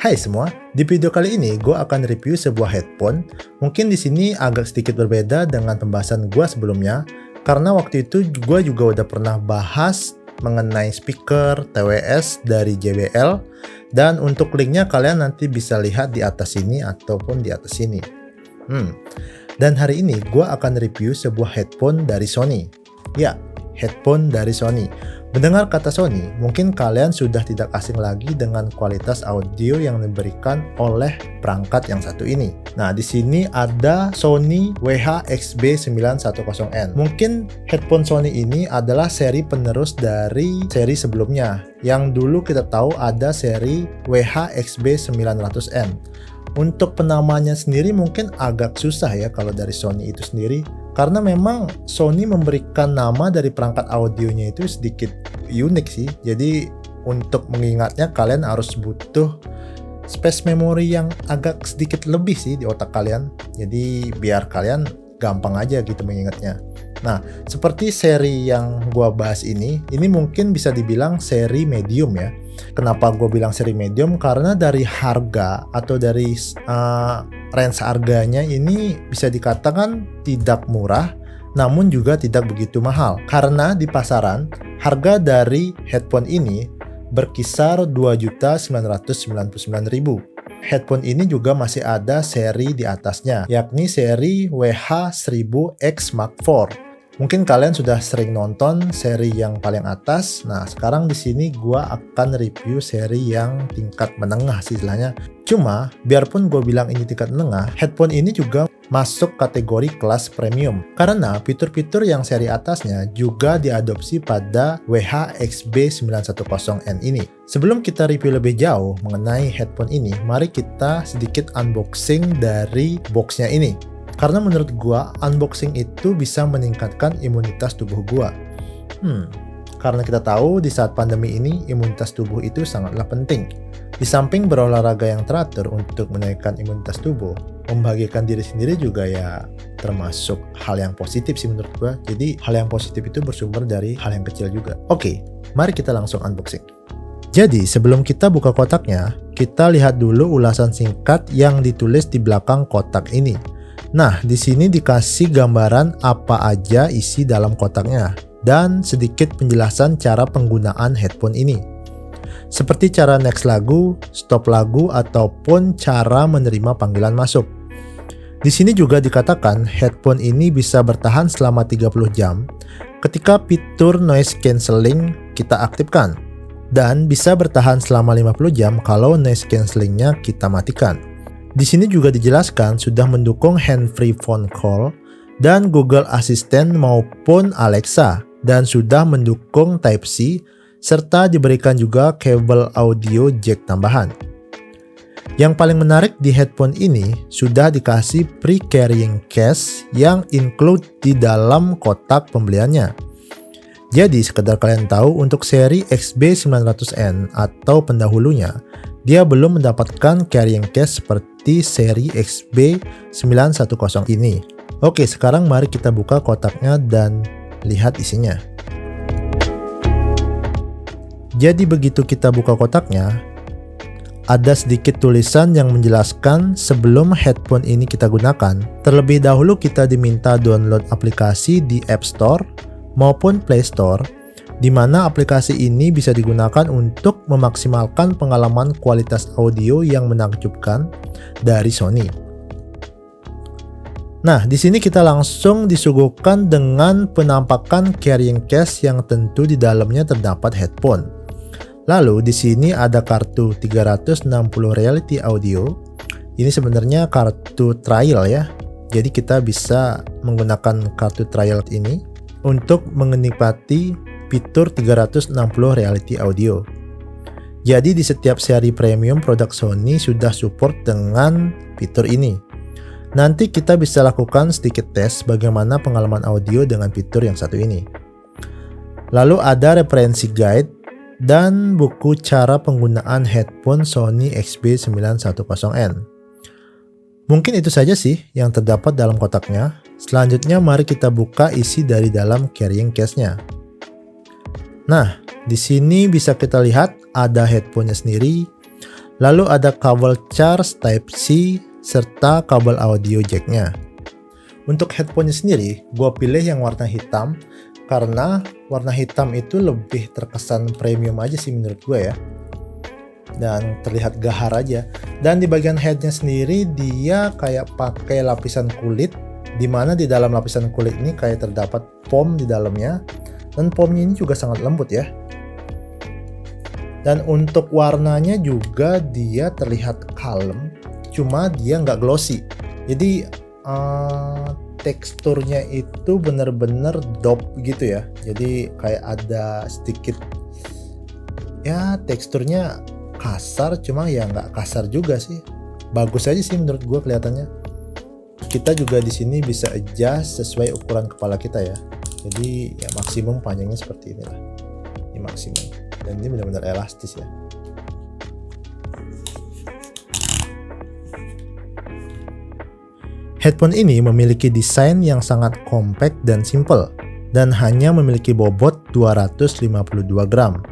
Hai semua, di video kali ini gue akan review sebuah headphone. Mungkin di sini agak sedikit berbeda dengan pembahasan gue sebelumnya, karena waktu itu gue juga udah pernah bahas mengenai speaker TWS dari JBL, dan untuk linknya kalian nanti bisa lihat di atas sini ataupun di atas sini. Dan hari ini gue akan review sebuah headphone dari Sony. Ya, headphone dari Sony. Mendengar kata Sony, mungkin kalian sudah tidak asing lagi dengan kualitas audio yang diberikan oleh perangkat yang satu ini. Nah, di sini ada Sony WH-XB910N. Mungkin headphone Sony ini adalah seri penerus dari seri sebelumnya, yang dulu kita tahu ada seri WH-XB900N. Untuk penamanya sendiri mungkin agak susah ya kalau dari Sony itu sendiri, karena memang Sony memberikan nama dari perangkat audionya itu sedikit unik sih. Jadi untuk mengingatnya kalian harus butuh space memory yang agak sedikit lebih sih di otak kalian. Jadi biar kalian gampang aja gitu mengingatnya. Nah, seperti seri yang gua bahas ini mungkin bisa dibilang seri medium ya. Kenapa gue bilang seri medium? Karena dari harga atau dari range harganya ini bisa dikatakan tidak murah, namun juga tidak begitu mahal. Karena di pasaran, harga dari headphone ini berkisar 2.999.000. Headphone ini juga masih ada seri di atasnya, yakni seri WH-1000X Mark IV. Mungkin kalian sudah sering nonton seri yang paling atas. Nah, sekarang di sini gua akan review seri yang tingkat menengah sih istilahnya. Cuma, biarpun gue bilang ini tingkat menengah, headphone ini juga masuk kategori kelas premium. Karena fitur-fitur yang seri atasnya juga diadopsi pada WH-XB910N ini. Sebelum kita review lebih jauh mengenai headphone ini, mari kita sedikit unboxing dari boxnya ini. Karena menurut gua, unboxing itu bisa meningkatkan imunitas tubuh gua. Karena kita tahu di saat pandemi ini, imunitas tubuh itu sangatlah penting. Di samping berolahraga yang teratur untuk menaikkan imunitas tubuh, membahagiakan diri sendiri juga ya termasuk hal yang positif sih menurut gua. Jadi hal yang positif itu bersumber dari hal yang kecil juga. Oke, mari kita langsung unboxing. Jadi sebelum kita buka kotaknya, kita lihat dulu ulasan singkat yang ditulis di belakang kotak ini. Nah, di sini dikasih gambaran apa aja isi dalam kotaknya dan sedikit penjelasan cara penggunaan headphone ini. Seperti cara next lagu, stop lagu, ataupun cara menerima panggilan masuk. Di sini juga dikatakan headphone ini bisa bertahan selama 30 jam ketika fitur noise cancelling kita aktifkan, dan bisa bertahan selama 50 jam kalau noise cancellingnya kita matikan. Di sini juga dijelaskan sudah mendukung hand-free phone call dan Google Assistant maupun Alexa, dan sudah mendukung Type-C, serta diberikan juga kabel audio jack tambahan. Yang paling menarik di headphone ini sudah dikasih pre-carrying case yang include di dalam kotak pembeliannya. Jadi sekedar kalian tahu, untuk seri XB900N atau pendahulunya, dia belum mendapatkan carrying case seperti seri XB910 ini. Oke, sekarang mari kita buka kotaknya dan lihat isinya. Jadi begitu kita buka kotaknya, ada sedikit tulisan yang menjelaskan sebelum headphone ini kita gunakan, terlebih dahulu kita diminta download aplikasi di App Store maupun Play Store, di mana aplikasi ini bisa digunakan untuk memaksimalkan pengalaman kualitas audio yang menakjubkan dari Sony. Nah, di sini kita langsung disuguhkan dengan penampakan carrying case yang tentu di dalamnya terdapat headphone. Lalu di sini ada kartu 360 reality audio. Ini sebenarnya kartu trial ya. Jadi kita bisa menggunakan kartu trial ini untuk menikmati fitur 360 reality audio. Jadi di setiap seri premium produk Sony sudah support dengan fitur ini. Nanti kita bisa lakukan sedikit tes bagaimana pengalaman audio dengan fitur yang satu ini. Lalu ada referensi guide dan buku cara penggunaan headphone Sony XB910N. Mungkin itu saja sih yang terdapat dalam kotaknya. Selanjutnya mari kita buka isi dari dalam carrying case-nya. Nah, di sini bisa kita lihat ada headphone-nya sendiri, Lalu ada kabel charge Type-C serta kabel audio jack-nya. Untuk headphone sendiri, gue pilih yang warna hitam karena warna hitam itu lebih terkesan premium aja sih menurut gue ya. Dan terlihat gahar aja. Dan di bagian headnya sendiri dia kayak pakai lapisan kulit, dimana di dalam lapisan kulit ini kayak terdapat foam di dalamnya. Dan foamnya ini juga sangat lembut ya. Dan untuk warnanya juga dia terlihat kalem, cuma dia nggak glossy. Jadi teksturnya itu bener-bener dope gitu ya. Jadi kayak ada sedikit ya teksturnya kasar, cuma ya nggak kasar juga sih. Bagus aja sih menurut gue kelihatannya. Kita juga di sini bisa adjust sesuai ukuran kepala kita ya. Jadi ya maksimum panjangnya seperti inilah. Ini maksimum. Dan ini benar-benar elastis ya. Headphone ini memiliki desain yang sangat compact dan simple, dan hanya memiliki bobot 252 gram.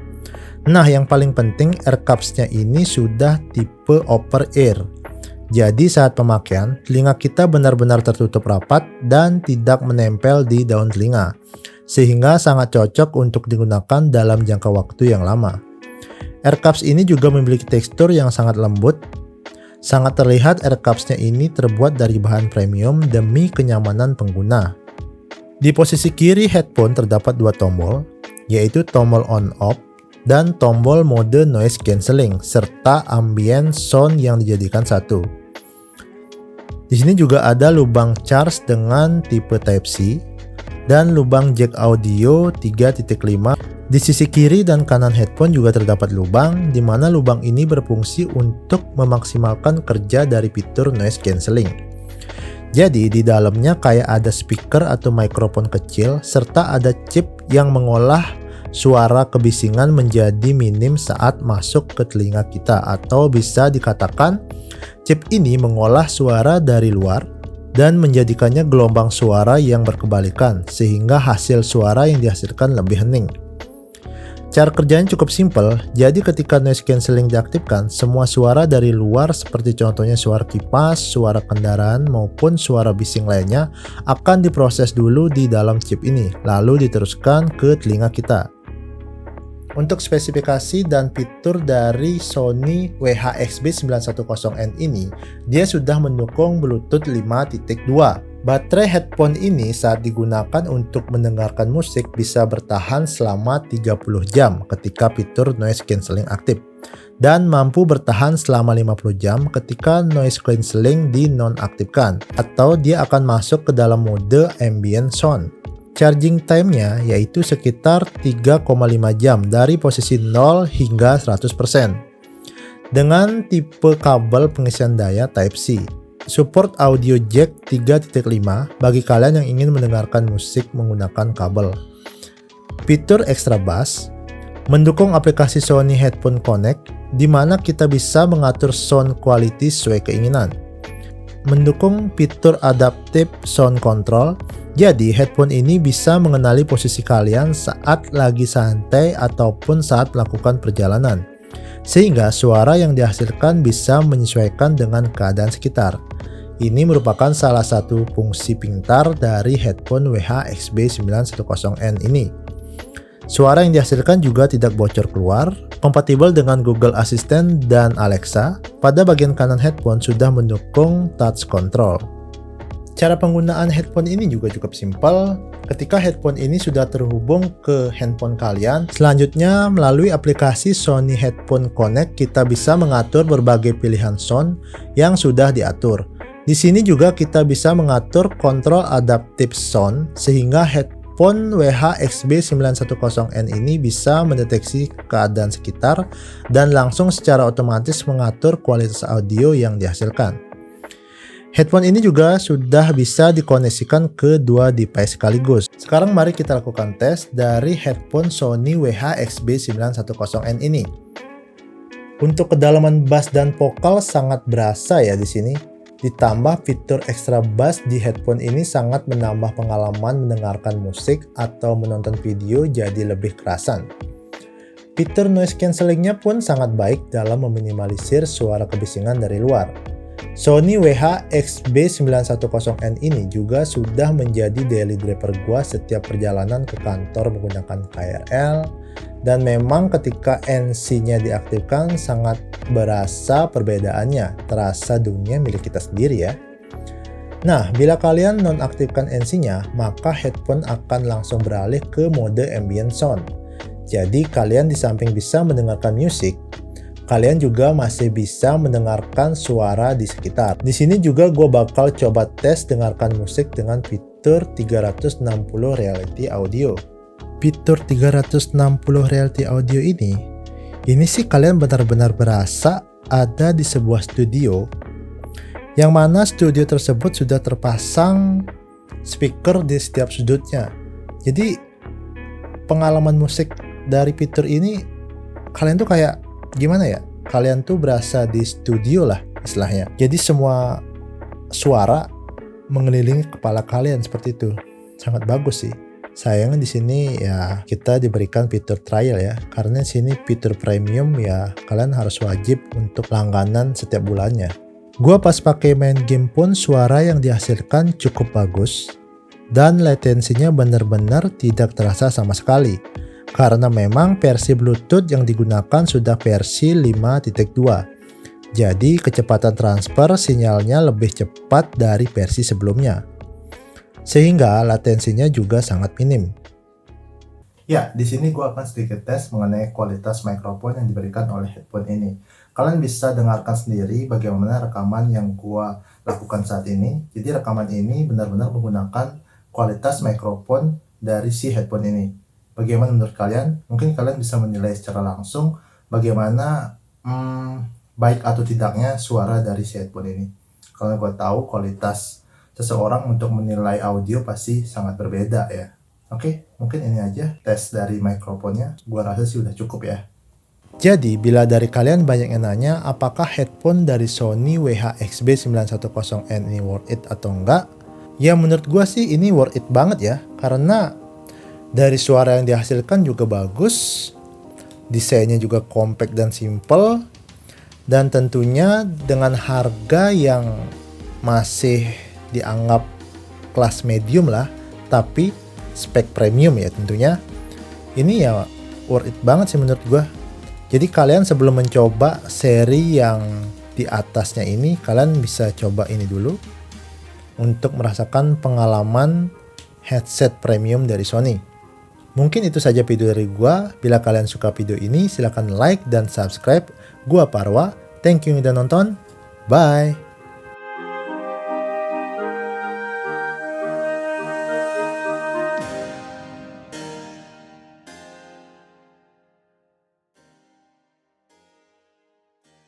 Nah, yang paling penting ear cups-nya ini sudah tipe upper ear. Jadi saat pemakaian, telinga kita benar-benar tertutup rapat dan tidak menempel di daun telinga, sehingga sangat cocok untuk digunakan dalam jangka waktu yang lama. Ear cups ini juga memiliki tekstur yang sangat lembut. Sangat terlihat ear cups-nya ini terbuat dari bahan premium demi kenyamanan pengguna. Di posisi kiri headphone terdapat dua tombol, yaitu tombol on-off dan tombol mode noise cancelling serta ambient sound yang dijadikan satu. Di sini juga ada lubang charge dengan tipe Type-C dan lubang jack audio 3.5. Di sisi kiri dan kanan headphone juga terdapat lubang, di mana lubang ini berfungsi untuk memaksimalkan kerja dari fitur noise cancelling. Jadi di dalamnya kayak ada speaker atau mikrofon kecil serta ada chip yang mengolah suara kebisingan menjadi minim saat masuk ke telinga kita, atau bisa dikatakan chip ini mengolah suara dari luar dan menjadikannya gelombang suara yang berkebalikan sehingga hasil suara yang dihasilkan lebih hening. Cara kerjanya cukup simpel, jadi ketika noise cancelling diaktifkan, semua suara dari luar seperti contohnya suara kipas, suara kendaraan maupun suara bising lainnya akan diproses dulu di dalam chip ini, lalu diteruskan ke telinga kita. Untuk spesifikasi dan fitur dari Sony WH-XB910N ini, dia sudah mendukung Bluetooth 5.2. Baterai headphone ini saat digunakan untuk mendengarkan musik bisa bertahan selama 30 jam ketika fitur noise cancelling aktif, dan mampu bertahan selama 50 jam ketika noise cancelling dinonaktifkan, atau dia akan masuk ke dalam mode ambient sound. Charging time-nya yaitu sekitar 3,5 jam dari posisi 0 hingga 100%. Dengan tipe kabel pengisian daya Type-C. Support audio jack 3.5 bagi kalian yang ingin mendengarkan musik menggunakan kabel. Fitur extra bass. Mendukung aplikasi Sony Headphone Connect, di mana kita bisa mengatur sound quality sesuai keinginan. Mendukung fitur adaptive sound control. Jadi headphone ini bisa mengenali posisi kalian saat lagi santai ataupun saat melakukan perjalanan, sehingga suara yang dihasilkan bisa menyesuaikan dengan keadaan sekitar. Ini merupakan salah satu fungsi pintar dari headphone WH-XB910N ini. Suara yang dihasilkan juga tidak bocor keluar, kompatibel dengan Google Assistant dan Alexa. Pada bagian kanan headphone sudah mendukung touch control. Cara penggunaan headphone ini juga cukup simpel. Ketika headphone ini sudah terhubung ke handphone kalian, selanjutnya melalui aplikasi Sony Headphone Connect kita bisa mengatur berbagai pilihan sound yang sudah diatur. Di sini juga kita bisa mengatur kontrol adaptive sound sehingga headphone WH-XB910N ini bisa mendeteksi keadaan sekitar dan langsung secara otomatis mengatur kualitas audio yang dihasilkan. Headphone ini juga sudah bisa dikoneksikan ke dua device sekaligus. Sekarang mari kita lakukan tes dari headphone Sony WH-XB910N ini. Untuk kedalaman bass dan vokal sangat berasa ya di sini. Ditambah fitur extra bass di headphone ini sangat menambah pengalaman mendengarkan musik atau menonton video jadi lebih kerasan. Fitur noise cancellingnya pun sangat baik dalam meminimalisir suara kebisingan dari luar. Sony WH-XB910N ini juga sudah menjadi daily driver gua setiap perjalanan ke kantor menggunakan KRL, dan memang ketika NC-nya diaktifkan sangat berasa perbedaannya, terasa dunia milik kita sendiri ya. Nah, bila kalian nonaktifkan NC-nya, maka headphone akan langsung beralih ke mode ambient sound. Jadi kalian di samping bisa mendengarkan musik, kalian juga masih bisa mendengarkan suara di sekitar. Di sini juga gue bakal coba tes dengarkan musik dengan fitur 360 reality audio. Fitur 360 reality audio ini sih kalian benar-benar berasa ada di sebuah studio, yang mana studio tersebut sudah terpasang speaker di setiap sudutnya. Jadi pengalaman musik dari fitur ini, kalian tuh kayak gimana ya? Kalian tuh berasa di studio lah istilahnya. Jadi semua suara mengelilingi kepala kalian seperti itu. Sangat bagus sih. Sayangnya di sini ya kita diberikan fitur trial ya. Karena di sini fitur premium ya kalian harus wajib untuk langganan setiap bulannya. Gua pas pakai main game pun suara yang dihasilkan cukup bagus dan latensinya benar-benar tidak terasa sama sekali. Karena memang versi Bluetooth yang digunakan sudah versi 5.2. Jadi kecepatan transfer sinyalnya lebih cepat dari versi sebelumnya. Sehingga latensinya juga sangat minim. Ya, di sini gue akan sedikit tes mengenai kualitas mikrofon yang diberikan oleh headphone ini. Kalian bisa dengarkan sendiri bagaimana rekaman yang gue lakukan saat ini. Jadi rekaman ini benar-benar menggunakan kualitas mikrofon dari si headphone ini. Bagaimana menurut kalian? Mungkin kalian bisa menilai secara langsung bagaimana baik atau tidaknya suara dari si headphone ini. Kalau gue tahu kualitas seseorang untuk menilai audio pasti sangat berbeda ya. Oke, mungkin ini aja tes dari mikrofonnya. Gue rasa sih udah cukup ya. Jadi, bila dari kalian banyak yang nanya apakah headphone dari Sony WH-XB910N ini worth it atau enggak? Ya menurut gue sih ini worth it banget ya. Karena dari suara yang dihasilkan juga bagus, desainnya juga compact dan simple, dan tentunya dengan harga yang masih dianggap kelas medium lah, tapi spek premium ya tentunya. Ini ya worth it banget sih menurut gue. Jadi kalian sebelum mencoba seri yang di atasnya ini, kalian bisa coba ini dulu untuk merasakan pengalaman headset premium dari Sony. Mungkin itu saja video dari gua. Bila kalian suka video ini, silahkan like dan subscribe. Gua Parwa. Thank you udah nonton. Bye.